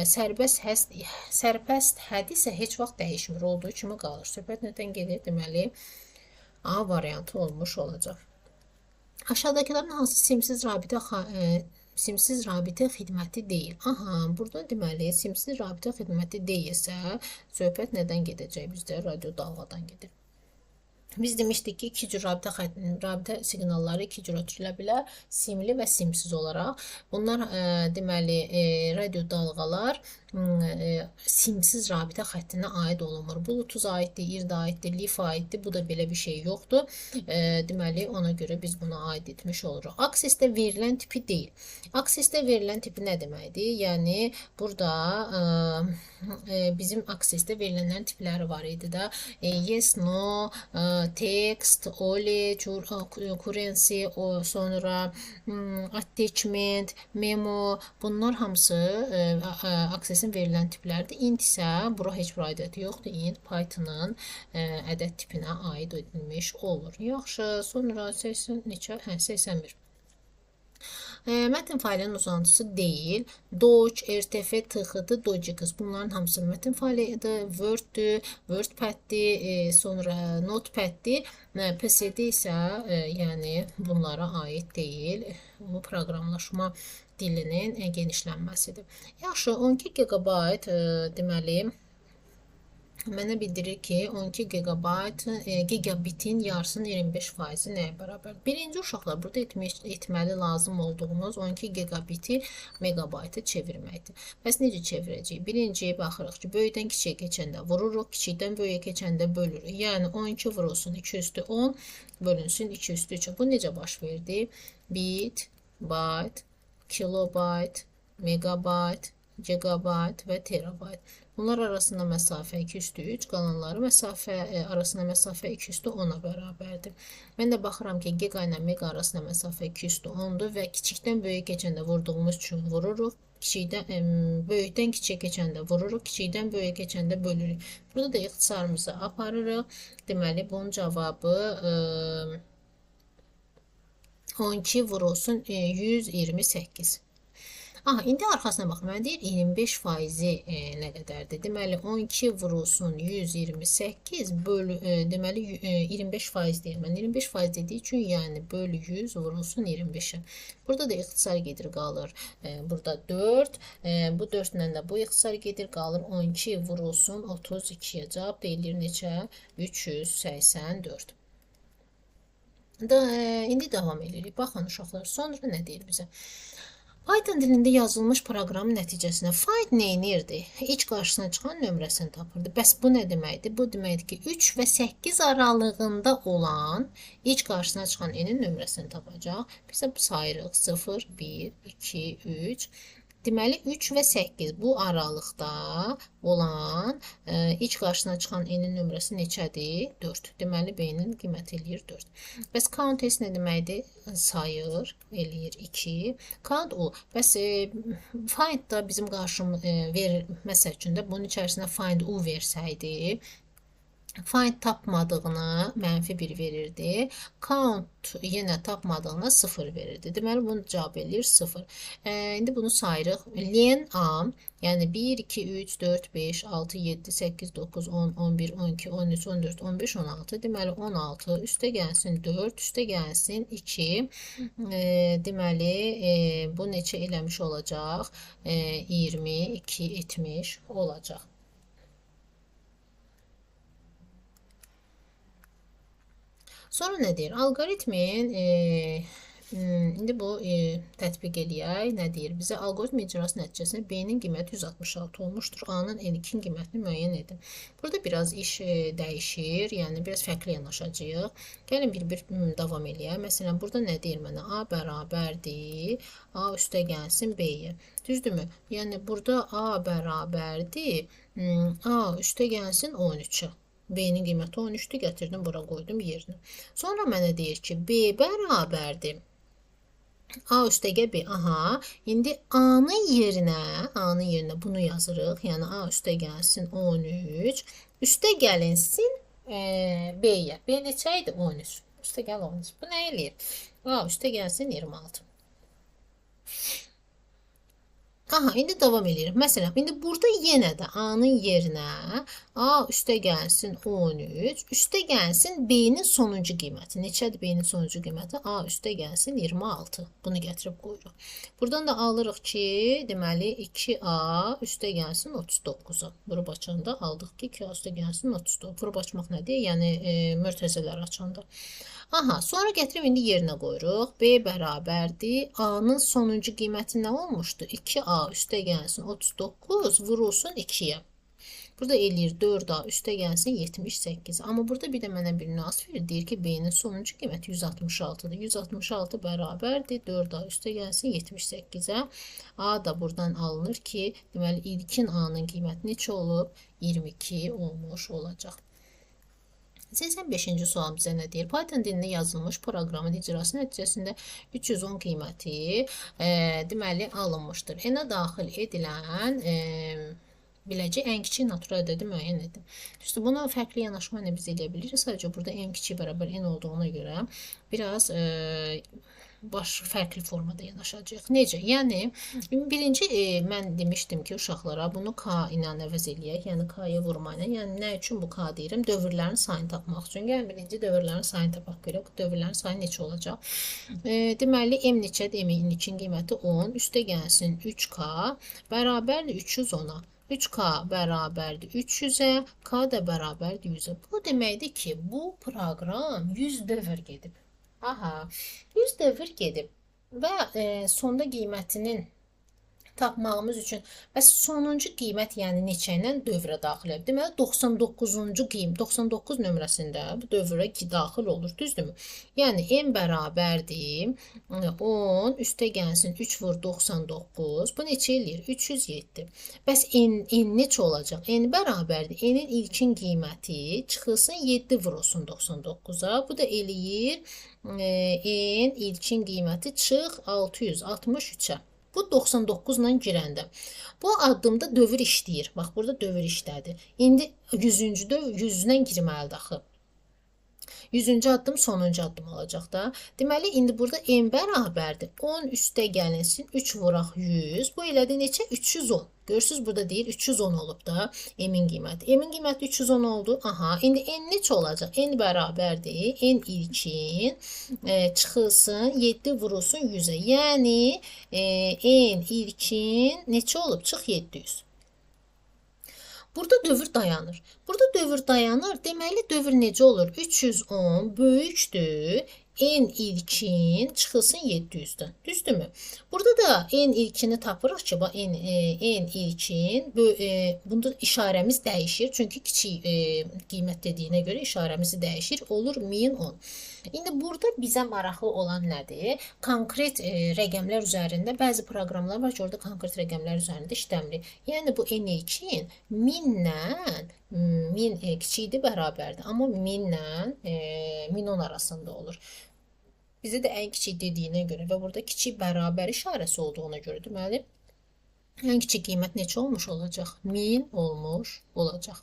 Sərbəst hədd isə heç vaxt dəyişmir. Olduğu kimi qalır. Söhbət nədən gedir? Deməli, A variantı olmuş olacaq. Aşağıdakilerin hansı simsiz rabitə xidməti deyil? Aha, burada deməli simsiz rabitə xidməti deyilsə, söhbət nədən gedəcək bizdə? Radio dalğadan gedir. Biz demişdik ki, iki cür rabitə siqnalları iki cür ötürülə bilər. Simli və simsiz olaraq. Bunlar deməli radio dalğalar simsiz rabitə xəttinə aid olunmur. Bluetooth aiddir, IRD aiddir, LIF aiddir. Bu da belə bir şey yoxdur. Deməli ona görə biz buna aid etmiş oluruq. Aksesdə verilən tipi deyil. Aksesdə verilən tipi nə deməkdir? Yəni burada bizim aksesdə verilənlərin tipləri var idi da. Yes, no, text, OLE, currency, sonra attachment, memo, bunlar hamısı aksesin verilən tiplərdir. Int isə bura heç bir aidiyyəti yoxdur. Int Python'ın ədəd tipinə aid edilmiş olur. Yaxşı, sonra 81. Mətn faylının uzantısı deyil. Doc, RTF, TXT, Dogix. Bunların hamısı mətn faylıdır. Word'dür, WordPad'dir, sonra Notepad'dir. PSD isə yəni bunlara aid deyil. Bu proqramlaşma dilinin genişlənməsidir. Yaxşı, 12 GB deməli mənə bildirir ki, 12 gigabitin yarısının 25% nəyə bərabər? Birinci uşaqlar, burada etməli lazım olduğumuz 12 gigabiti megabayta çevirməkdir. Bəs necə çevirəcəyik? Birinciyə baxırıq ki, böyükdən kiçiyə keçəndə vururuq, kiçikdən böyüyə keçəndə bölürük. Yəni 12 vurulsun 2 üstü 10, bölünsün 2 üstü 3. Bu necə baş verdi? Bit, byte, kilobayt, megabayt, gigabayt və terabayt. Bunlar arasında məsafə 2 üstü 3, qalanları arasında məsafə 2 üstü 10-a bərabərdir. Mən də baxıram ki, giga ilə mega arasında məsafə 2 üstü 10-dur və kiçikdən böyük keçəndə vurduğumuz üçün vururuq. Böyükdən kiçiyə keçəndə vururuq, kiçikdən böyük keçəndə bölürük. Burada da ixtisarımızı aparırıq. Deməli, bunun cavabı 12 vurulsun 128. Aha, indi arxasına baxın. Mən deyir 25% nə qədərdir? Deməli 12 vurulsun 128 bölü deməli 25% deyir. Mən 25% dediyi üçün yəni bölü 100 vurulsun 25-ə. Burada da ixtisar gedir qalır. Burada 4. Bu 4 ilə də bu ixtisar gedir qalır 12 vurulsun 32-yə. Cavab deyilir neçə? 384. İndi davam edirik. Baxın uşaqlar, sonra nə deyir bizə? Python dilində yazılmış proqramın nəticəsində find neyinirdi? İç qarşısına çıxan nömrəsini tapırdı. Bəs bu nə deməkdir? Bu deməkdir ki, 3 və 8 aralığında olan iç qarşısına çıxan n-in nömrəsini tapacaq. Biz də sayırıq 0, 1, 2, 3. Deməli 3 və 8 bu aralıqda olan iç qarşısına çıxan n-in nömrəsi neçədir? 4. Deməli B-nin qiyməti eləyir 4. Bəs count S nə deməkdir? Sayır, eləyir 2. Count U. Bəs find da bizim məsəl üçün də bunun içərisində find U versəydi, find tapmadığına -1 verirdi. Count yenə tapmadığına 0 verirdi. Deməli bunu cavab eləyir 0. İndi bunu sayırıq. Len A, yəni 1, 2, 3, 4, 5, 6, 7, 8, 9, 10, 11, 12, 13, 14, 15, 16. Deməli 16 üstə gəlsin 4, üstə gəlsin 2. Deməli bu neçə eləmiş olacaq? 22 etmiş olacaq. Sonra nə deyir? Algoritmin İndi bu tətbiq eləyək. Nə deyir bizə? Alqoritm icrası nəticəsində B-nin qiyməti 166 olmuşdur. A-nın N2-nin qiymətini müəyyən edin. Burada biraz iş dəyişir. Yəni biraz fərqli yanaşacağıq. Gəlin bir davam eləyək. Məsələn, burada nə deyir mənə? A bərabərdir. A üstə gəlsin B-yə. Düzdürmü? Yəni burada A bərabərdir. A üstə gəlsin 13-ə. B-nin qiyməti 13-dür. Gətirdim, bura qoydum yerinə. Sonra mənə deyir ki, B bərabərdir. A üstəgə B. Aha. İndi A-nın yerinə bunu yazırıq. Yəni A üstə gəlsin 13. Üstə gəlinsin B-yə. B neçə idi? 13. Üstə gəl 13. Bu nə eləyir? A üstə gəlsin 26. Aha, indi davam edirik. Məsələn, indi burada yenə də A-nın yerinə A üstə gəlsin 13, üstə gəlsin B-nin sonuncu qiyməti. Neçədir B-nin sonuncu qiyməti? A üstə gəlsin 26. Bunu gətirib qoyuruq. Buradan da alırıq ki, deməli 2A üstə gəlsin 39-a. Vurub açanda aldıq ki, 2A üstə gəlsin 39. Vurub açmaq nədir? Yəni mörtəzələr açanda. Aha, sonra gətirib indi yerinə qoyuruq. B bərabərdir. A-nın sonuncu qiyməti nə olmuşdu? 2A üstə gəlsin 39 vurulsun 2-yə. Burada eləyir 4A üstə gəlsin 78. Amma burada bir də mənə bir nüans verir. Deyir ki, B-nin sonuncu qiyməti 166-dır. 166 bərabərdir. 4A üstə gəlsin 78-ə. A da buradan alınır ki, deməli ilkin A-nın qiyməti neçə olub? 22 olmuş olacaq. 85-ci sual bizə nə deyir? Python dilində yazılmış proqramın icrası nəticəsində 310 qiyməti deməli alınmışdır. N-ə daxil edilən biləcək ən kiçik natural ədədi müəyyən edin. İşte buna fərqli yanaşma ilə biz eləyə bilirik. Sadəcə burada ən kiçik bərabər n olduğuna görə biraz fərqli formada yanaşacaq. Necə? Yəni birinci mən demişdim ki, uşaqlara bunu K ilə əvəz eləyək. Yəni K-ya vurma ilə. Yəni nə üçün bu K deyirəm? Dövrlərin sayını tapmaq üçün. Yəni birinci dövrlərin sayını tapaq görək. Dövrlərin sayı neçə olacaq? Deməli M neçədir? M-in qiyməti 10. Üstə gəlsin 3K bərabərdir 310-a. 3K bərabərdir 300-ə, K da bərabərdir 100-ə. Bu deməkdir ki, bu proqram 100 dövr gedib. Aha, 100 dövr gedib və sonda qiymətinin tapmağımız üçün bəs sonuncu qiymət yəni neçə ilə dövrə daxil edir? Deməli 99-cu qiymət 99 nömrəsində bu dövrə daxil olur, düzdürmü? Yəni n bərabərdir 10 üstə gəlsin 3 vur 99. Bu neçə eləyir? 307. Bəs n neçə olacaq? N bərabərdir. N-in ilkin qiyməti çıxılsın 7 vurulsun 99-a. Bu da eləyir n ilkin qiyməti çıx 663-ə. Bu 99 ilə girəndə. Bu addımda dövr işləyir. Bax, burada dövr işlədi. İndi 100-cü dövr 100-dən girməlidir axı. 100-cü addım sonuncu addım olacaq da. Deməli, indi burada n bərabərdir. 10 üstə gəlinsin, 3 vuraq 100. Bu elədi neçə? 310. Görürsünüz, burada deyir 310 olub da m-in qiyməti. M-in qiyməti 310 oldu. Aha, indi n neçə olacaq? N bərabərdir. N ilkin çıxılsın, 7 vurulsun 100-ə. Yəni, n ilkin neçə olub? Çıx 700. Burada dövr dayanır. Burada dövr dayanır. Deməli, dövr necə olur? 310 böyükdür. N ilkin çıxılsın 700-dən. Düzdürmü? Burada da n ilkini tapırıq ki, n ilkin bunda işarəmiz dəyişir. Çünki kiçik qiymət dediyinə görə işarəmizi dəyişir. Olur 1010. İndi burada bizə maraqlı olan nədir? Konkret rəqəmlər üzərində bəzi proqramlar var ki, orada konkret rəqəmlər üzərində işləmir. Yəni bu n ilkin 1000 kiçikdir, bərabərdir. Amma 1000-lə 1010 arasında olur. Bizə də ən kiçik dediyinə görə və burada kiçik bərabər işarəsi olduğuna görə deməli ən kiçik qiymət neçə olmuş olacaq? 1000 olmuş olacaq.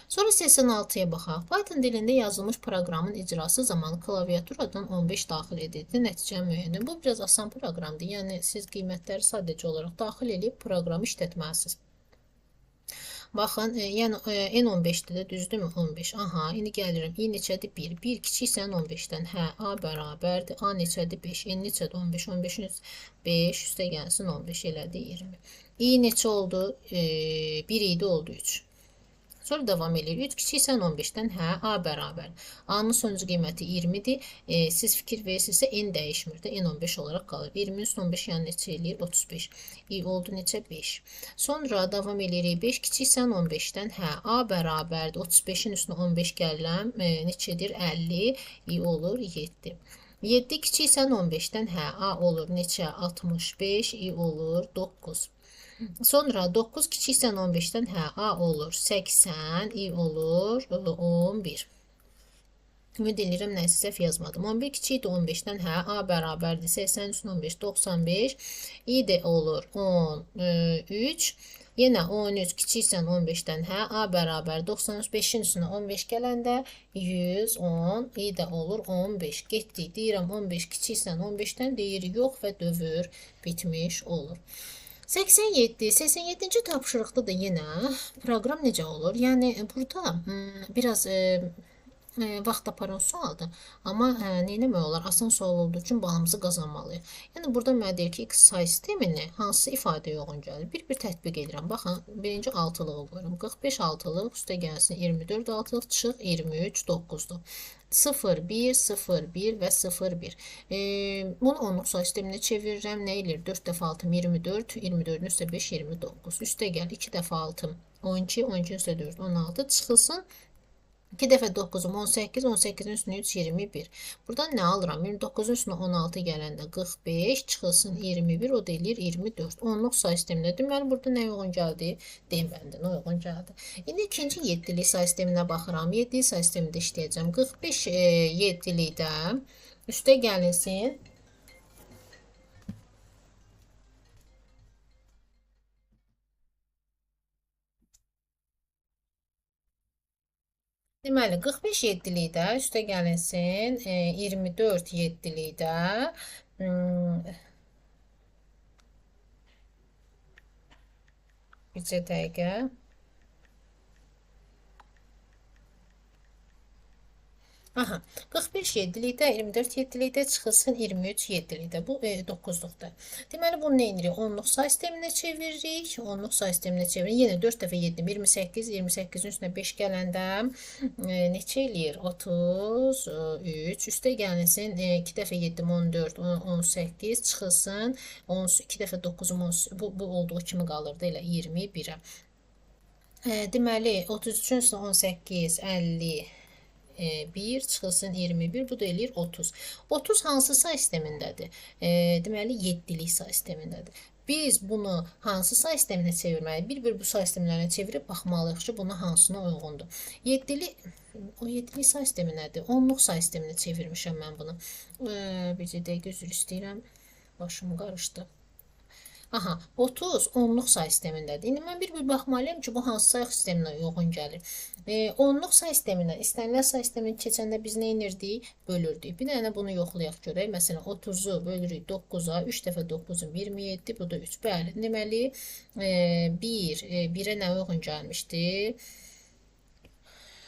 Sonra 86-ya baxaq. Python dilində yazılmış proqramın icrası zamanı klaviaturadan 15 daxil edildi. Nəticə müəyyən. Bu biraz asan proqramdır. Yəni siz qiymətləri sadəcə olaraq daxil edib proqramı işlətməlisiniz. Baxın, yəni n15-dir də, düzdürmü? 15. Aha, indi gəlirəm. i neçədir? 1. 1 kiçiksən 15-dən. Hə, a bərabərdir. A neçədir? 5. n neçədir? 15. 15-in 5 üstə gəlsin 15 elədi 20. i neçə oldu? 1 idi, oldu 3. Sonra devam edir. 3 kiçiksən 15-dən hə, A bərabər. A-nın sonuncu qiyməti 20-dir. Siz fikir verirsinizsə n dəyişmir də, n 15 olaraq qalır. 20-nin üstünə 15 yəni neçə eləyir? 35. Oldu neçə? 5. Sonra davam edirik. 5 kiçiksən 15-dən hə, A bərabərdir. 35-in üstünə 15 gəlirəm. Neçədir? 50. Olur 7. 7 kiçiksən 15-dən hə, A olur neçə? 65. Olur 9. Sonra 9 kiçiksən 15-dən hə, A olur 80. Olur 11. Ümid edirəm nəsə səhv yazmadım. 11 kiçikdir 15-dən hə, A bərabərdir 80 üstün 15 95. De olur 13. Yenə 13 kiçiksən 15-dən hə, A bərabər 95-in üstünə 15 gələndə 110. De olur 15. Getdik. Deyirəm 15 kiçiksən 15-dən, deyir yox və dövr bitmiş olur. 87-ci tapşırıqda da yenə proqram necə olur? Yəni burada biraz vaxt aparan sualdır. Amma neynəmək olar? Asan sual olduğu üçün balımızı qazanmalıyıq. Yəni burada mənə deyir ki, x say sistemini hansı ifadəyə uyğun gəlir? Bir tətbiq edirəm. Baxın, birinci altılığı qoyuram. 45 altılıq üstə gəlsin 24 altılıq çıx 23 9-dur. 0, 1, 0, 1 və 0, 1. Bunu onluq say sisteminə çevirirəm. Nə eləyir? 4 dəfə 6, 24, 24-ün üstə 5, 29. Üstə gəl 2 dəfə 6, 12, 12-ün üstə 4, 16. Çıxılsın 2 dəfə 9-um 18, 18-in üstünə 3, 21. Buradan nə alıram? 29-un üstünə 16 gələndə 45, çıxılsın 21, o da eləyir 24. Onluq say sistemində. Deməli, burada nə uyğun gəldi? Deməlidir, nə uyğun gəldi. İndi ikinci 7-lik say sisteminə baxıram. 7-lik say sistemində işləyəcəm. 45 7-likdə üstə gəlinsin. Deməli, 45 7-likdə üstə gəlinsin 24 7-likdə bircə dəqiqə. Aha, 45 7-likdə, 24 7-likdə çıxılsın 23 7-likdə. Bu 9-luqda. Deməli, bunu nə edirik? Onluq say sisteminə çeviririk. Onluq say sisteminə çeviririk. Yenə 4 dəfə 7, 28, 28-in üstünə 5 gələndə neçə eləyir? 33. Üstə gəlinsin 2 dəfə 7, 14, 18, çıxılsın 2 dəfə 9, 10, bu olduğu kimi qalırdı elə 21-ə. Deməli, 33-ün üstünə 18, 50, 1 çıxılsın 21, bu da eləyir 30. 30 hansı say sistemindədir? Deməli 7-lik say sistemindədir. Biz bunu hansı say sisteminə çevirməliyik? Bir bu say sistemlərinə çevirib baxmalıyıq ki, buna hansına uyğundur. 7-lik say sistemi nədir? Onluq say sisteminə çevirmişəm mən bunu. Bircə dəqiqə üzr istəyirəm. Başım qarışdı. Aha, 30 onluq say sistemindədir. İndi mən bir baxmalıyım ki, bu hansı say sisteminə uyğun gəlir. Onluq say sistemindən istənilən say sisteminə keçəndə biz nə edirdik? Bölürdük. Bir dənə bunu yoxlayaq görək. Məsələn, 30-u bölürük 9-a, 3 dəfə 9-un 27, bu da 3. Bəli, deməli 1-ə nə uyğun gəlmişdi?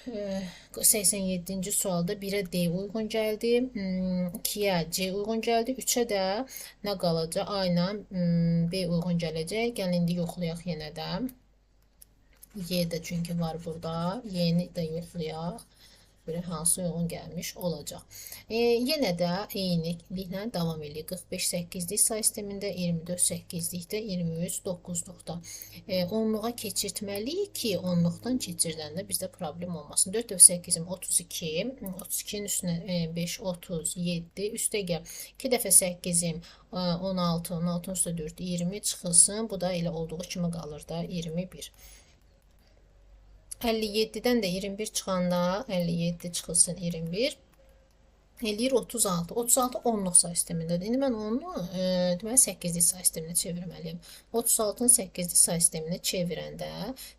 87-ci sualda 1-ə D uyğun gəldi, 2-yə C uyğun gəldi, 3-ə də nə qalacaq? A ilə B uyğun gələcək. Gəlin indi yoxlayaq yenə də. Y də çünki var burada. Y-ni də yoxlayaq. Görə hansı uyğun gəlmiş olacaq. Yenə də eyniliklə davam edir. 45 8-lik say sistemində, 24 8-likdə, 23 9-luqda. Onluğa keçirtməliyik ki, onluqdan keçirdəndə bizdə problem olmasın. 4 dəfə 8-im 32, 32-nin üstünə 5, 37, üstə gəl. 2 dəfə 8-im 16, 16-ın üstə 4, 20 çıxılsın. Bu da elə olduğu kimi qalır da 21. 57-dən də 21 çıxanda 57 çıxılsın 21. Eləyir 36. 36 onluq say sistemindədir. İndi mən onu deməli 8-lik say sisteminə çevirməliyim. 36-nı 8-lik say sisteminə çevirəndə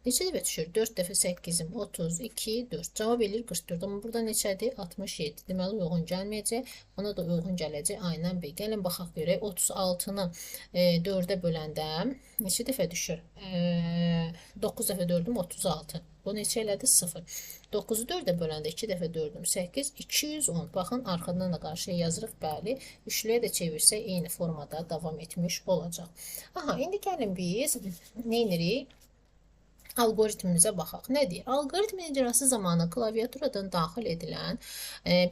neçə dəfə düşür? 4 dəfə 8-im 32, 4. Cavab eləyir 44. Amma burada neçədir? 67. Deməli uyğun gəlməyəcək. Ona da uyğun gələcək A ilə B. Gəlin baxaq görək. 36-nı 4-ə böləndə neçə dəfə düşür? 9 dəfə 4-üm 36. Bu neçə elədi? 0. 9-u 4-ə böləndə 2 dəfə 4-üm 8, 210. Baxın, arxadan da qarşıya yazırıq, bəli. Üçlüyə də çevirsək, eyni formada davam etmiş olacaq. Aha, indi gəlin biz nə edirik? algoritmimizə baxaq. Nə deyir? Algoritmin icrası zamanı klaviaturadan daxil edilən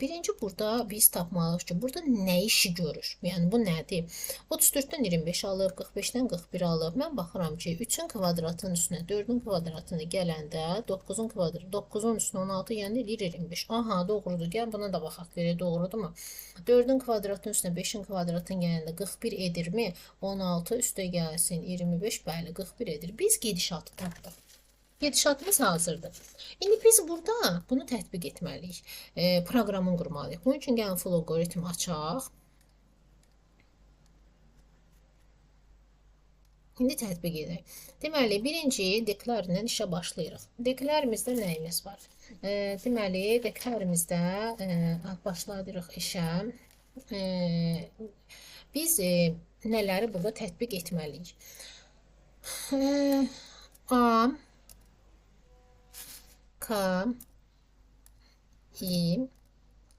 birinci burada biz tapmalıyıq ki, burada nə işi görür? Yəni bu nədir? 34-dən 25 alıb, 45-dən 41 alıb. Mən baxıram ki, 3-ün kvadratının üstünə 4-ün kvadratını gələndə 9-un kvadratı, 9-un üstünə 16, yəni eləyir 25. Aha, doğrudur. Gəl buna da baxaq. Doğrudurmu? 4-ün kvadratının üstünə 5-in kvadratını gələndə 41 edirmi? 16 üstə gəlsin 25, bəli, 41 edir. Biz gedişatı tapdıq. Gedişatımız hazırdır. İndi biz burada bunu tətbiq etməliyik. Proqramın qurmalıyıq. Bunun üçün gəlin full algoritm açaq. İndi tətbiq edək. Deməli, birinci deklarla işə başlayırıq. Deklarimizdə nəyimiz var? Deməli, deklarimizdə başlayırıq işə. Biz nələri burada tətbiq etməliyik? A, K, I,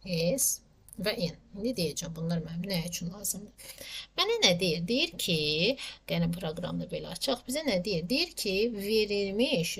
S və N. İndi deyəcəm, bunlar mənim nə üçün lazımdır? Mənə nə deyir? Deyir ki, qənə proqramda belə açaq. Bizə nə deyir? Deyir ki, verilmiş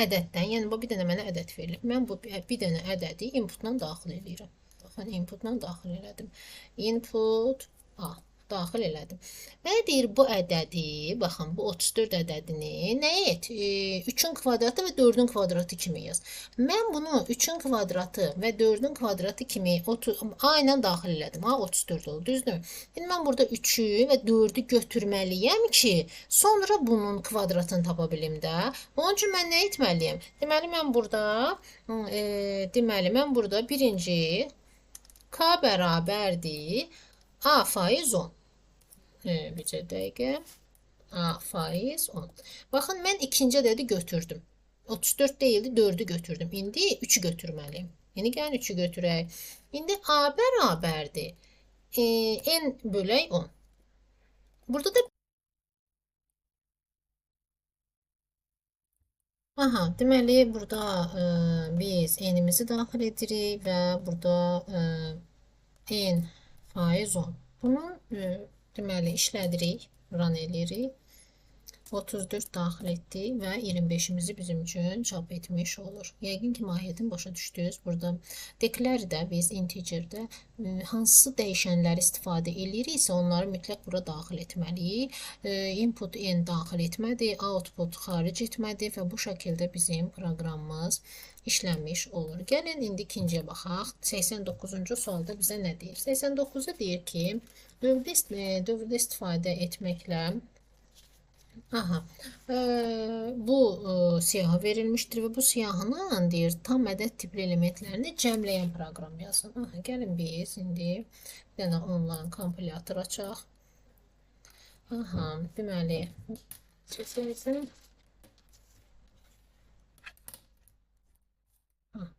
ədəddən, yəni bu bir dənə mənə ədəd verilib. Mən bu bir dənə ədədi inputla daxil edirəm. Baxın, inputla daxil elədim. Input A. Daxil elədim. Mənə deyir, bu ədədi, baxın, bu 34 ədədini nə et? 3-ün kvadratı və 4-ün kvadratı kimi yaz. Mən bunu 3-ün kvadratı və 4-ün kvadratı kimi A ilə daxil elədim. Ha, 34 oldu, düzdür? İndi mən burada 3-ü və 4-ü götürməliyəm ki, sonra bunun kvadratını tapa bilim də. Onun üçün mən nə etməliyəm? Deməli, mən burada birinci K bərabərdir A faiz 10. Bircə dəqiqə. A faiz 10. Baxın, mən ikinci ədədi götürdüm. 34 deyildi, 4-ü götürdüm. İndi 3-ü götürməliyim. İndi gəlin 3-ü götürək. İndi A bərabərdir. N bölək 10. Burada da aha, deməli, burada biz N-imizi daxil edirik və burada N faiz 10. Bunu deməli işlədirik, run edirik. 34 daxil etdik və 25-imizi bizim üçün çap etmiş olur. Yəqin ki, mahiyyətini başa düşdünüz. Burada deklardə biz integerdə hansı dəyişənləri istifadə ediriksə, onları mütləq bura daxil etməliyik. Input n daxil etmədi, output xaric etmədi və bu şəkildə bizim proqramımız işlənmiş olur. Gəlin indi ikinciyə baxaq. 89-cu sualda bizə nə deyir? 89-da deyir ki, dövrdə istifadə etməklə bu siyahı verilmişdir və bu siyahının deyir tam ədəd tipli elementlərini cəmləyən proqram yazın. Gəlin biz indi bir dənə onlayn kompilyator açaq. Deməli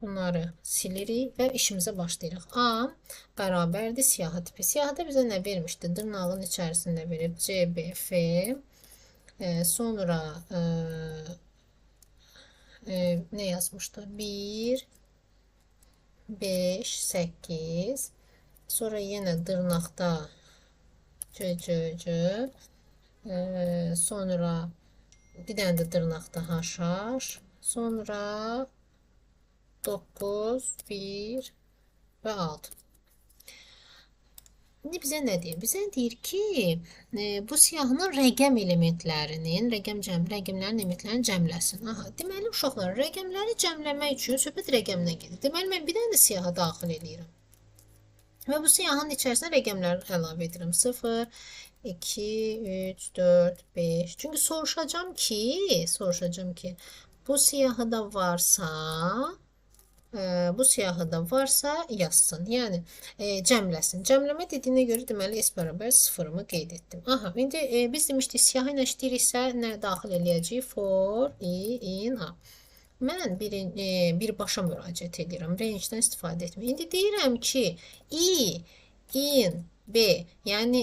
bunları silirik və işimizə başlayırıq. A bərabərdir siyahı tipi. Siyahıda bizə nə vermişdi? Dırnağın içərisində verib CBF. Sonra ne yazmışdı? 1, 5, 8. Sonra yine dırnaqda c. Sonra bir dənə də dırnaqda haşar. Sonra 9, 1 və 6. İndi bizə nə deyir? Bizə deyir ki, bu siyahının rəqəm elementlərinin, rəqəmlərin elementlərini cəmləsin. Deməli, uşaqlar, rəqəmləri cəmləmək üçün söhbət rəqəmdən gedir. Deməli, mən bir dənə də siyahı daxil edirəm. Və bu siyahının içərisinə rəqəmləri əlavə edirəm. 0, 2, 3, 4, 5. Çünki soruşacağım ki, bu siyahıda varsa yazsın. Yəni cəmləsin. Cəmləmə dediyinə görə deməli S bərabər 0-ımı qeyd etdim. İndi biz demişdik siyahı ilə işləyiriksə nə daxil eləyəcəyik? For in A. Mən birbaşa müraciət edirəm. Range-dən istifadə etmək. İndi deyirəm ki, in B, yəni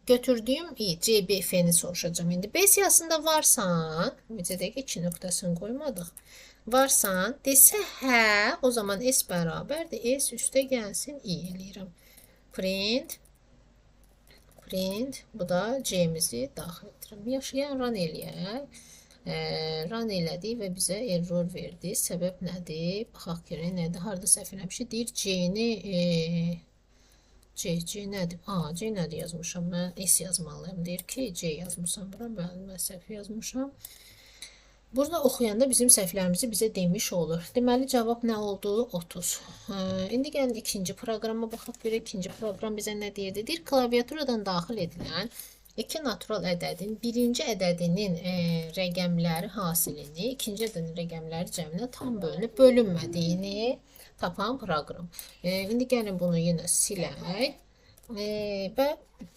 götürdüyüm CBF-ni soruşacağım. İndi B siyahısında varsan, necə deyək, 2 nöqtəsini qoymadıq. Varsan, desə hə, o zaman S bərabərdir. S üstə gəlsin, I eləyirəm. Print print. Bu da C-mizi daxil edirəm. Yaşayan run eləyək. Run elədik və bizə error verdi. Səbəb nədir? Baxaq görək nədir? Harda səhv eləmişik? Deyir C-ni C nədir? C nədir yazmışam? Mən S yazmalıyım. Deyir ki, C yazmışam bura. Mən səhv yazmışam. Burada oxuyanda bizim səhvlərimizi bizə demiş olur. Deməli, cavab nə oldu? 30. İndi gəlin ikinci proqrama baxaq görək. İkinci proqram bizə nə deyirdi? Deyir, klaviaturadan daxil edilən iki natural ədədin birinci ədədinin rəqəmləri hasilini, ikinci ədədin rəqəmləri cəminə tam bölünüb bölünmədiyini tapan proqram. İndi gəlin bunu yenə silək. Və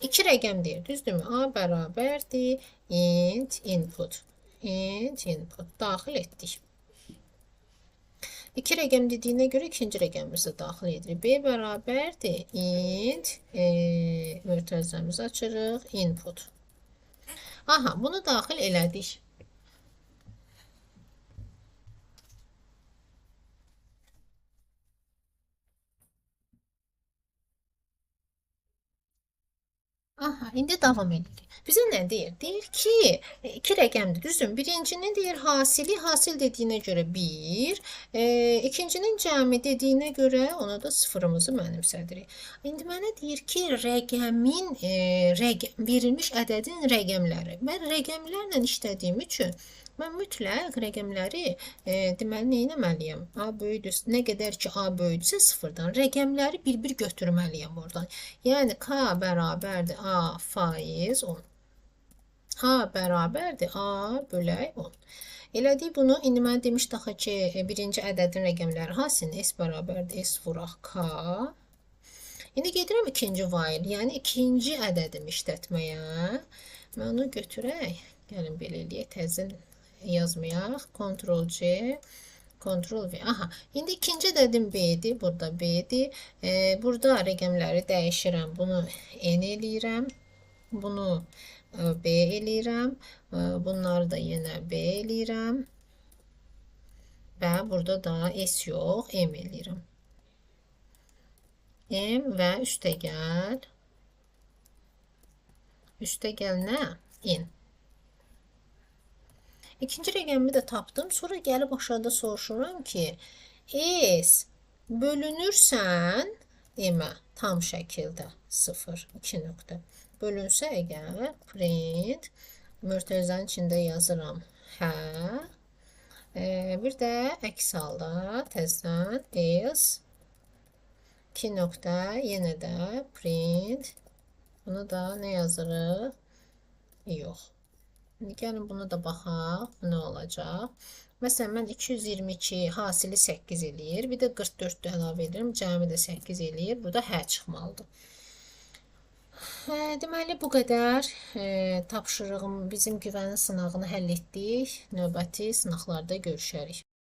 iki rəqəm deyir, düzdürmü? A bərabərdir int input. Int input daxil etdik. İki rəqəm dediyinə görə ikinci rəqəmimizi daxil edirik. B bərabərdir int mötərizəmizi açırıq input. Aha, bunu daxil elədik. Aha, indi davam edirik. Bizə nə deyir? Deyir ki, iki rəqəmdir, düzdür? Birincinin deyir hasili, hasil dediyinə görə 1, ikincinin cəmi dediyinə görə ona da sıfırımızı mənimsədirik. İndi mənə deyir ki, rəqəmin, verilmiş ədədin rəqəmləri. Mən rəqəmlərlə işlədiyim üçün mən mütləq rəqəmləri deməli nə etməliyəm? A böyükdür. Nə qədər ki A böyükdürsə sıfırdan rəqəmləri bir-bir götürməliyəm oradan. Yəni K bərabərdir A faiz 10. A bərabərdir A bölək 10. Elədik bunu. İndi mən demişdim axı ki, birinci ədədin rəqəmləri hasilini S bərabərdir S vuraq K. İndi gedirəm ikinci while, yəni ikinci ədədimi işlətməyə. Mən onu götürək. Gəlin belə eləyək, təzən yazmayaq. Ctrl-C, Ctrl-V. Aha, indi ikinci ədədim B-dir. Burada B-dir. Burada rəqəmləri dəyişirəm. Bunu N eləyirəm. Bunu B eləyirəm. Bunları da yenə B eləyirəm. Və burada da S yox, M eləyirəm. M və üstəgəl. Üstəgəl nə? N. İkinci rəqəmimi də tapdım. Sonra gəlib aşağıda soruşuram ki, S bölünürsən M-ə tam şəkildə 0, 2 nöqtə. Bölünsə əgər print mötərizənin içində yazıram hə. Bir də əks halda təzədən S 2 nöqtə yenə də print. Bunu da nə yazırıq? Yox. İndi gəlin buna da baxaq. Bu nə olacaq? Məsələn, mən 222 hasili 8 eləyir. Bir də 44 də əlavə edirəm. Cəmi də 8 eləyir. Burada hə çıxmalıdır. Deməli, bu qədər tapşırığım bizim güvənin sınağını həll etdik. Növbəti sınaqlarda görüşərik.